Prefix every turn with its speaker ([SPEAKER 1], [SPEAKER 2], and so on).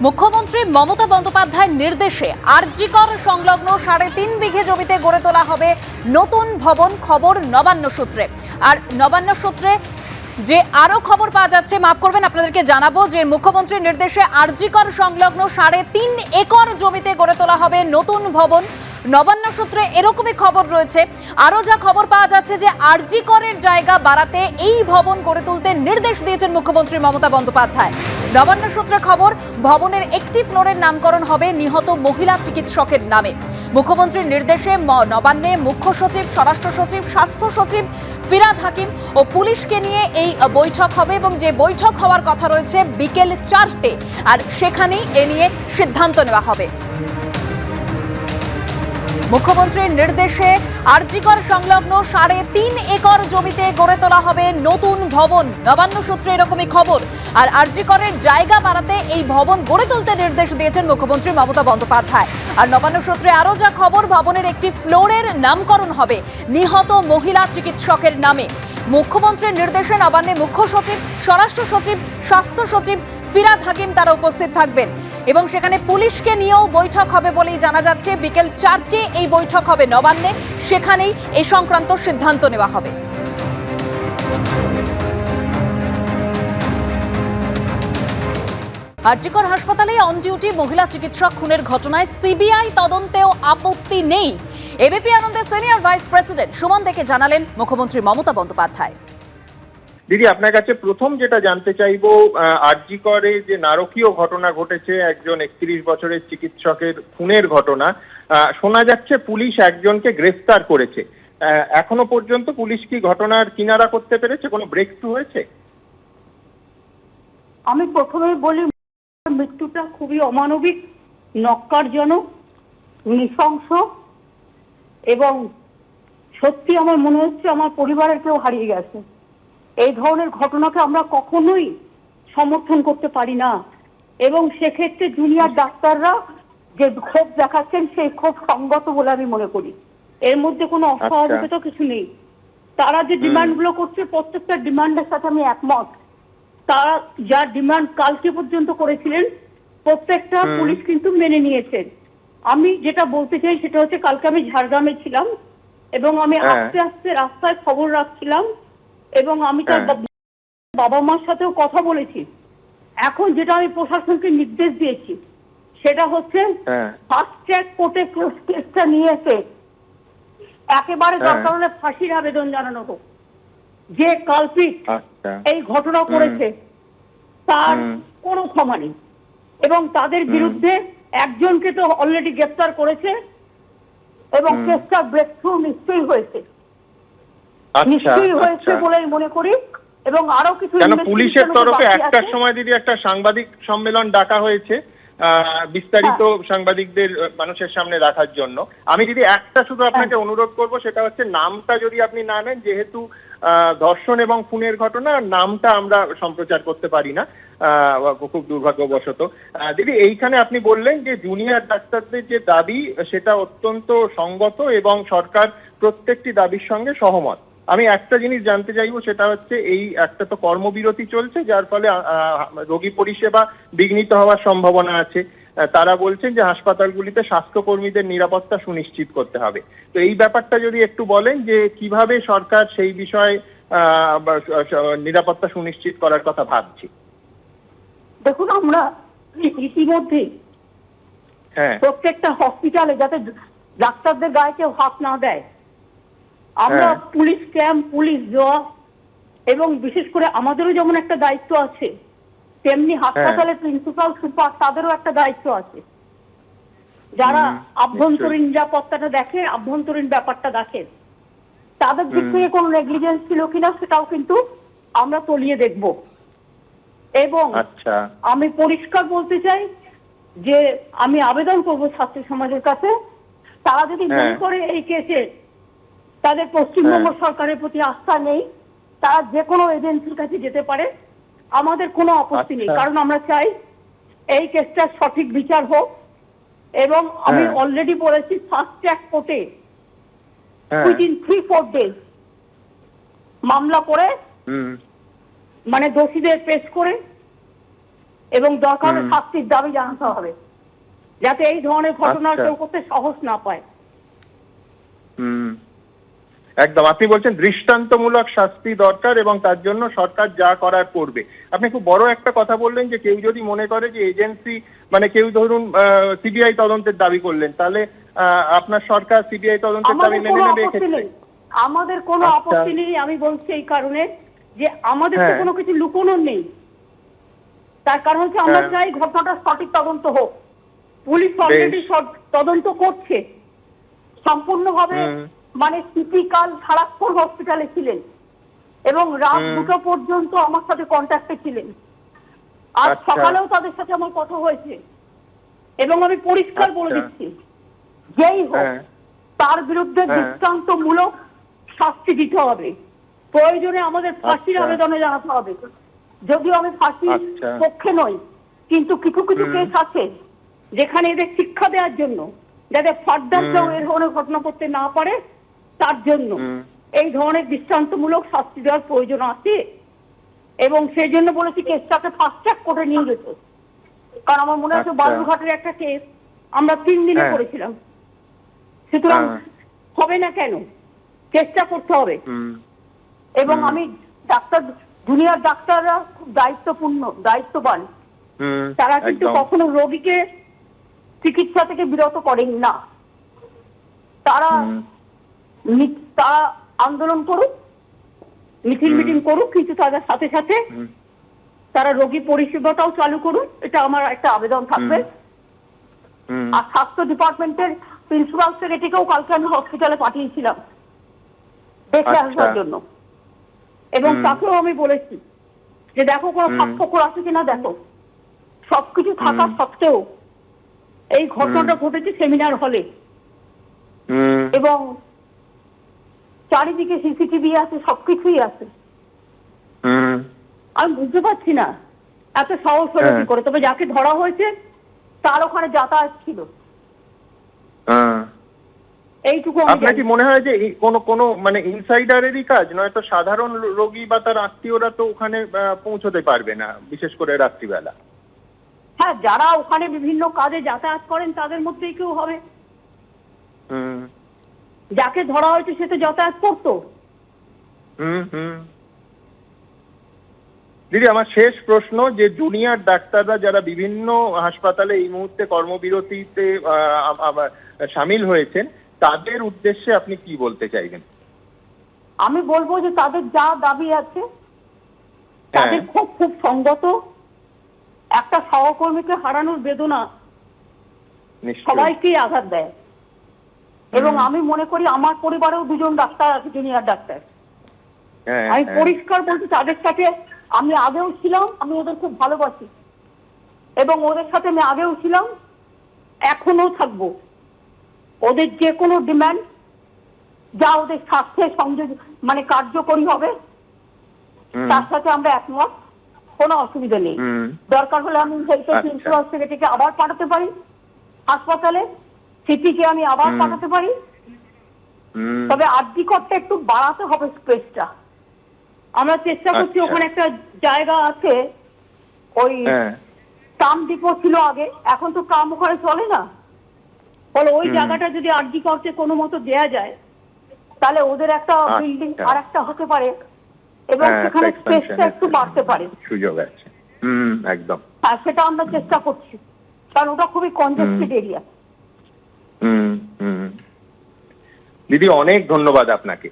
[SPEAKER 1] মুখ্যমন্ত্রী মমতা বন্দ্যোপাধ্যায়ের নির্দেশে আরজিকর সংলগ্ন ৩.৫ বিঘে জমিতে গড়ে তোলা হবে নতুন ভবন, খবর নবান্ন সূত্রে। আর নবান্ন সূত্রে যে আরো খবর পাওয়া যাচ্ছে, মাফ করবেন আপনাদেরকে জানাবো যে মুখ্যমন্ত্রীর নির্দেশে আরজিকর সংলগ্ন ৩.৫ একর জমিতে গড়ে তোলা হবে নতুন ভবন। নবান্ন সূত্রে এরকমই খবর রয়েছে। আরো যা খবর পাওয়া যাচ্ছে যে আরজিকরের জায়গা বাড়াতে এই ভবন গড়ে তুলতে নির্দেশ দিয়েছেন মুখ্যমন্ত্রী মমতা বন্দ্যোপাধ্যায়। নবান্ন সূত্রে খবর, ভবনের একটি ফ্লোরের নামকরণ হবে নিহত মহিলা চিকিৎসকের নামে। মুখ্যমন্ত্রীর নির্দেশে নবান্নে মুখ্য সচিব, স্বরাষ্ট্র সচিব, স্বাস্থ্য সচিব, ফিরহাদ হাকিম ও পুলিশকে নিয়ে এই বৈঠক হবে এবং যে বৈঠক হওয়ার কথা রয়েছে বিকেল 4টে, আর সেখানেই এ নিয়ে সিদ্ধান্ত নেওয়া হবে। মুখ্যমন্ত্রীর নির্দেশে আরজিকর সংলগ্ন ৩.৫ একর জমিতে গড়ে তোলা হবে নতুন ভবন। নবান্ন সূত্রে এরকমই খবর। আর আরজিকরের জায়গা বাড়াতে এই ভবন গড়ে তুলতে নির্দেশ দিয়েছেন মুখ্যমন্ত্রী মমতা বন্দ্যোপাধ্যায়। আর নবান্ন সূত্রে আরো যা খবর, ভবনের একটি ফ্লোরের নামকরণ হবে নিহত মহিলা চিকিৎসকের নামে। মুখ্যমন্ত্রীর নির্দেশে নবান্নে মুখ্য সচিব, স্বরাষ্ট্র সচিব, স্বাস্থ্য সচিব, ফিরহাদ হাকিম তারা উপস্থিত থাকবেন এবং সেখানে পুলিশকে নিয়েও বৈঠক হবে বলেই জানা যাচ্ছে। বিকেল 4টে এই বৈঠক হবে নবান্নে, সেখানেই এই সংক্রান্ত সিদ্ধান্ত নেওয়া হবে। আরজিকর হাসপাতালে অন ডিউটি মহিলা চিকিৎসক খুনের ঘটনায় সিবিআই তদন্তেও আপত্তি নেই। এবিপি আনন্দের সিনিয়র ভাইস প্রেসিডেন্ট সুমন দেকে জানালেন মুখ্যমন্ত্রী মমতা বন্দ্যোপাধ্যায়।
[SPEAKER 2] দিদি, আপনার কাছে প্রথম যেটা জানতে চাইবো, আরজিকরে যে নারকীয় ঘটনা ঘটেছে, একজন 31 বছরের চিকিৎসকের খুনের ঘটনা, শোনা যাচ্ছে পুলিশ একজনকে গ্রেফতার করেছে। এখনো পর্যন্ত পুলিশ কি ঘটনার কিনারা করতে পেরেছে? কোনো ব্রেক থ্রু হয়েছে?
[SPEAKER 3] আমি প্রথমেই বলি, মৃত্যুটা খুবই অমানবিক, নক্কারজনক, নৃশংস এবং সত্যি আমার মনে হচ্ছে আমার পরিবারের কেউ হারিয়ে গেছে। এই ধরনের ঘটনাকে আমরা কখনোই সমর্থন করতে পারি না এবং সেক্ষেত্রে জুনিয়র ডাক্তাররা যে ক্ষোভ দেখাচ্ছেন সেই ক্ষোভ সঙ্গত বলে আমি মনে করি। এর মধ্যে কোনো অস্বাভাবিকতা কিছু নেই। তারা যে ডিমান্ডগুলো করছে প্রত্যেকটা ডিমান্ডের সাথে আমি একমত। তারা যা ডিমান্ড কালকে পর্যন্ত করেছিলেন প্রত্যেকটা পুলিশ কিন্তু মেনে নিয়েছেন। আমি যেটা বলতে চাই সেটা হচ্ছে, কালকে আমি ঝাড়গ্রামে ছিলাম এবং আমি আস্তে আস্তে রাস্তায় খবর রাখছিলাম এবং আমি তার বাবা মার সাথেও কথা বলেছি। এখন যেটা আমি প্রশাসনকে নির্দেশ দিয়েছি সেটা হচ্ছে ফাস্ট ট্র্যাক কোর্টে কেসটা নিয়ে এসে একেবারে দরকার হলে ফাঁসির আবেদন জানানো হোক। যে কালপিট এই ঘটনা করেছে তার কোনো ক্ষমা নেই এবং তাদের বিরুদ্ধে একজনকে তো অলরেডি গ্রেফতার করেছে এবং কেসটা ব্রেক থ্রু নিশ্চয়ই হয়েছে, নিশ্চয়ই হয়েছে বলেই মনে করি। এবং আরো কিছু
[SPEAKER 2] পুলিশের তরফে একটার সময় দিদি একটা সাংবাদিক সম্মেলন ডাকা হয়েছে বিস্তারিত সাংবাদিকদের মানুষের সামনে রাখার জন্য। আমি দিদি একটা শুধু আপনাকে অনুরোধ করব, সেটা হচ্ছে নামটা যদি আপনি না নেন, যেহেতু ধর্ষণ এবং খুনের ঘটনা, নামটা আমরা সম্প্রচার করতে পারি না খুব দুর্ভাগ্যবশত। দিদি, এইখানে আপনি বললেন যে জুনিয়র ডাক্তারদের যে দাবি সেটা অত্যন্ত সঙ্গত এবং সরকার প্রত্যেকটি দাবির সঙ্গে সহমত। আমি একটা জিনিস জানতে চাইবো, সেটা হচ্ছে এই একটা তো কর্মবিরতি চলছে, যার ফলে রোগী পরিষেবা বিঘ্নিত হওয়ার সম্ভাবনা আছে। তারা বলছেন যে হাসপাতালগুলিতে স্বাস্থ্যকর্মীদের নিরাপত্তা সুনিশ্চিত করতে হবে। তো এই ব্যাপারটা যদি একটু বলেন যে কিভাবে সরকার সেই বিষয়ে নিরাপত্তা সুনিশ্চিত করার কথা ভাবছি।
[SPEAKER 3] দেখুন, আমরা ইতিমধ্যে প্রত্যেকটা হসপিটালে যাতে ডাক্তারদের গায়ে কেউ হাত না দেয়, আমরা পুলিশ ক্যাম্প, পুলিশ জব এবং বিশেষ করে আমাদেরও যেমন একটা দায়িত্ব আছে, তেমনি হাসপাতালের প্রিন্সিপাল, সুপার তাদেরও একটা দায়িত্ব আছে। যারা আভ্যন্তরীণ নিরাপত্তাটা দেখে, আভ্যন্তরীণ ব্যাপারটা দেখে, তাদের দিক থেকে কোনো নেগলিজেন্স ছিল কিনা সেটাও কিন্তু আমরা তলিয়ে দেখব। এবং আমি পরিষ্কার বলতে চাই যে আমি আবেদন করব ছাত্র সমাজের কাছে, তারা যদি মনে করে এই কেসে তাদের পশ্চিমবঙ্গ সরকারের প্রতি আস্থা নেই, তারা যে কোনো এজেন্সির কাছে যেতে পারে, আমাদের কোনো আপত্তি নেই। কারণ আমরা চাই এই কেসটার সঠিক বিচার হোক এবং আমি অলরেডি বলেছি ফাস্ট ট্র্যাক কোর্টে উইদিন 3-4 ডেজ মামলা করে মানে দোষীদের পেশ করে এবং দরকার হলে শাস্তির দাবি জানাতে হবে, যাতে এই ধরনের ঘটনা
[SPEAKER 2] আচ্ছা।
[SPEAKER 3] কেউ করতে সাহস না পায়।
[SPEAKER 2] একদম, আপনি বলছেন দৃষ্টান্তমূলক শাস্তি দরকার এবং তার জন্য সরকার যা করার করবে। আপনি খুব বড় একটা কথা বললেন যে কেউ যদি মনে করে যে এজেন্সি, মানে কেউ ধরুন সিবিআই তদন্তের দাবি করলেন, তাহলে আপনার সরকার সিবিআই তদন্তের দাবি মেনে নেবে এক্ষেত্রে?
[SPEAKER 3] আমাদের কোনো
[SPEAKER 2] আচ্ছা।
[SPEAKER 3] আপত্তি নেই। আমি বলছি এই কারণে যে আমাদের তো
[SPEAKER 2] হ্যাঁ।
[SPEAKER 3] কোনো কিছু লুকোনোর নেই। তার কারণ হচ্ছে আমরা
[SPEAKER 2] হ্যাঁ।
[SPEAKER 3] চাই ঘটনাটা সঠিক তদন্ত হোক। পুলিশ অলরেডি তদন্ত করছে সম্পূর্ণভাবে। মানে সিপিকাল সারাক্ষণ হসপিটালে ছিলেন এবং রাত 2টা পর্যন্ত আমার সাথে কন্ট্যাক্টে ছিলেন। আর
[SPEAKER 2] আচ্ছা।
[SPEAKER 3] সকালেও তাদের সাথে আমার কথা হয়েছে এবং আমি পরিষ্কার বলে
[SPEAKER 2] আচ্ছা।
[SPEAKER 3] দিচ্ছি, যেই হোক
[SPEAKER 2] হ্যাঁ।
[SPEAKER 3] তার বিরুদ্ধে
[SPEAKER 2] হ্যাঁ।
[SPEAKER 3] দৃষ্টান্তমূলক শাস্তি দিতে হবে। প্রয়োজনে আমাদের ফাঁসির
[SPEAKER 2] আচ্ছা।
[SPEAKER 3] আবেদনে জানাতে হবে। যদিও আমি ফাঁসির
[SPEAKER 2] আচ্ছা।
[SPEAKER 3] পক্ষে নই, কিন্তু কিছু কিছু কেস আছে যেখানে এদের শিক্ষা দেওয়ার জন্য, যাতে ফার্দার কেউ এর ধরনের ঘটনা করতে না পারে, তার জন্য এই ধরনের দৃষ্টান্তমূলক শাস্তি দেওয়ার প্রয়োজন আছে। এবং সেই জন্য বলেছি কেসটাকে ফাস্ট ট্র্যাক কোর্টে নিয়ে যেতে। কারণ আমার মনে হচ্ছে
[SPEAKER 2] আচ্ছা।
[SPEAKER 3] বালুরঘাটের একটা কেস আমরা 3 দিনে
[SPEAKER 2] হ্যাঁ।
[SPEAKER 3] করেছিলাম। সুতরাং হবে না কেন, চেষ্টা করতে হবে। এবং আমি দুনিয়ার ডাক্তাররা খুব দায়িত্ববান। তারা কিন্তু
[SPEAKER 2] একদম।
[SPEAKER 3] কখনো রোগীকে চিকিৎসা থেকে বিরত করেন না। তারা আন্দোলন করুক, মিছিল মিটিং করুক, কিন্তু তাদের সাথে সাথে তারা রোগী পরিষেবাটাও চালু করুন। এটা আমার একটা আবেদন থাকবে। আর স্বাস্থ্য ডিপার্টমেন্টের প্রিন্সিপাল সেক্রেটারিকেও কালকে আমি হসপিটালে পাঠিয়েছিলাম দেখে আসার জন্য। এবং তাকেও আমি বলেছি যে দেখো কোনো স্বাস্থ্যকর আছে কিনা দেখো। সবকিছু থাকা সত্ত্বেও এই ঘটনাটা ঘটেছে সেমিনার হলে এবং চারিদিকে সিসিটিভি আছে, সবকিছুই আছে। আমি বুঝতে পারছি না এত সাহস হলো কি করে। তবে যাকে ধরা হয়েছে তার ওখানে যাতায়াত ছিল, এইটুকু আমি
[SPEAKER 2] আপনার
[SPEAKER 3] জানি।
[SPEAKER 2] কি মনে হয় যে কোনো মানে ইনসাইডারেরই কাজ, নয়তো সাধারণ রোগী বা তার আত্মীয়রা তো ওখানে পৌঁছতে পারবে না, বিশেষ করে রাত্রিবেলা?
[SPEAKER 3] হ্যাঁ, যারা ওখানে বিভিন্ন কাজে যাতায়াত করেন তাদের মধ্যেই কেউ হবে। যাকে ধরা হয়েছে সে তো যাতায়াত করতো।
[SPEAKER 2] দিদি, আমার শেষ প্রশ্ন, যে জুনিয়র ডাক্তাররা যারা বিভিন্ন হাসপাতালে এই মুহূর্তে কর্মবিরতিতে সামিল হয়েছেন, তাদের উদ্দেশ্যে আপনি কি বলতে চাইবেন?
[SPEAKER 3] আমি বলবো যে তাদের যা দাবি আছে তাদের খুব সঙ্গত। একটা সহকর্মীকে হারানোর বেদনা সবাইকেই আঘাত দেয়। এবং আমি মনে করি আমার পরিবারেও 2জন ডাক্তার আছে, জুনিয়র ডাক্তার। আমি পরিষ্কার বলছি, তাদের সাথে আমি আগেও ছিলাম, আমি ওদের খুব ভালোবাসি এবং ওদের সাথে আমি আগেও ছিলাম, এখনো থাকবো। ওদের যে কোনো ডিমান্ড যা ওদের স্বার্থে মানে কার্যকরী হবে তার সাথে আমরা একমত, কোনো অসুবিধা নেই। দরকার হলে আমি প্রিন্সিপাল সেক্রেটারিকে আবার পাঠাতে পারি হাসপাতালে, সিপিকে আমি আবার পাঠাতে পারি। তবে আরজি কোডটা একটু বাড়াতে হবে স্পেসটা। আমরা চেষ্টা করছি, ওখানে একটা জায়গা আছে, ওই ট্রাম ডিপো ছিল আগে, এখন তো ট্রাম ওখানে চলে না। বলে ওই জায়গাটা যদি আরজি কোডে কোনো মতো দেয়া যায় তাহলে ওদের একটা বিল্ডিং আর একটা হতে পারে এবং সেখানে স্পেসটা একটু বাড়তে পারে,
[SPEAKER 2] সুযোগ আছে। একদম।
[SPEAKER 3] আর সেটা আমরা চেষ্টা করছি, কারণ ওটা খুবই কনজেস্টেড এরিয়া।
[SPEAKER 2] দিদি, অনেক ধন্যবাদ আপনাকে।